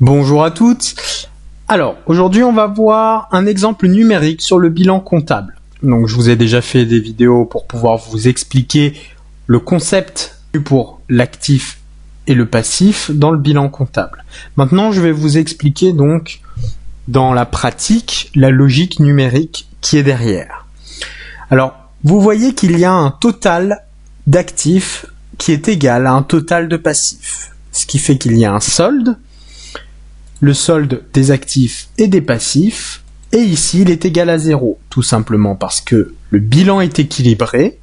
Bonjour à toutes. Alors, aujourd'hui, on va voir un exemple numérique sur le bilan comptable. Donc, je vous ai déjà fait des vidéos pour pouvoir vous expliquer le concept pour l'actif et le passif dans le bilan comptable. Maintenant, je vais vous expliquer donc dans la pratique la logique numérique qui est derrière. Alors, vous voyez qu'il y a un total d'actifs qui est égal à un total de passifs. Ce qui fait qu'il y a un solde, le solde des actifs et des passifs, et ici il est égal à 0, tout simplement parce que le bilan est équilibré,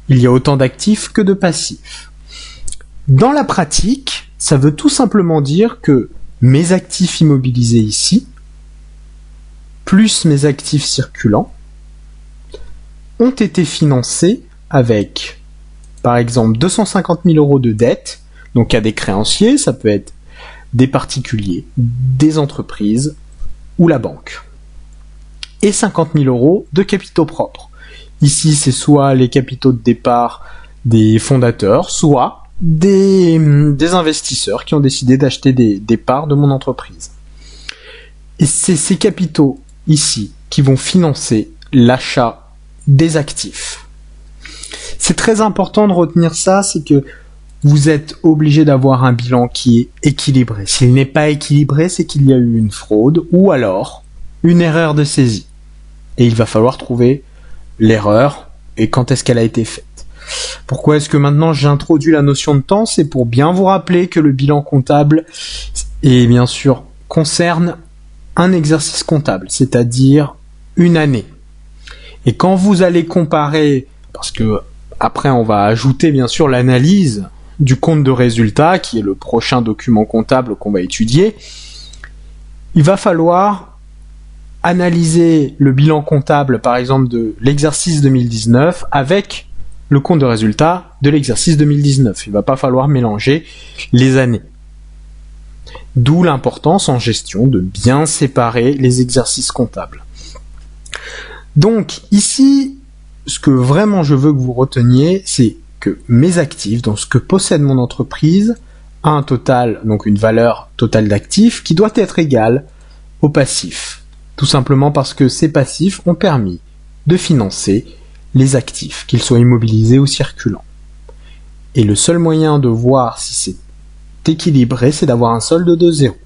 il y a autant d'actifs que de passifs. Dans la pratique, ça veut tout simplement dire que mes actifs immobilisés ici, plus mes actifs circulants, ont été financés avec, par exemple, 250 000 euros de dette, donc à des créanciers, ça peut être des particuliers, des entreprises ou la banque. Et 50 000 euros de capitaux propres. Ici, c'est soit les capitaux de départ des fondateurs, soit des investisseurs qui ont décidé d'acheter des parts de mon entreprise. Et c'est ces capitaux ici qui vont financer l'achat des actifs. C'est très important de retenir ça, c'est que vous êtes obligé d'avoir un bilan qui est équilibré. S'il n'est pas équilibré, c'est qu'il y a eu une fraude ou alors une erreur de saisie. Et il va falloir trouver l'erreur et quand est-ce qu'elle a été faite. Pourquoi est-ce que maintenant j'introduis la notion de temps? C'est pour bien vous rappeler que le bilan comptable et bien sûr concerne un exercice comptable, c'est-à-dire une année. Et quand vous allez comparer, parce que après on va ajouter bien sûr l'analyse du compte de résultat, qui est le prochain document comptable qu'on va étudier, il va falloir analyser le bilan comptable, par exemple, de l'exercice 2019 avec le compte de résultat de l'exercice 2019. Il ne va pas falloir mélanger les années. D'où l'importance en gestion de bien séparer les exercices comptables. Donc, ici, ce que vraiment je veux que vous reteniez, c'est que mes actifs, donc ce que possède mon entreprise, a un total, donc une valeur totale d'actifs qui doit être égale au passif. Tout simplement parce que ces passifs ont permis de financer les actifs, qu'ils soient immobilisés ou circulants. Et le seul moyen de voir si c'est équilibré, c'est d'avoir un solde de 0.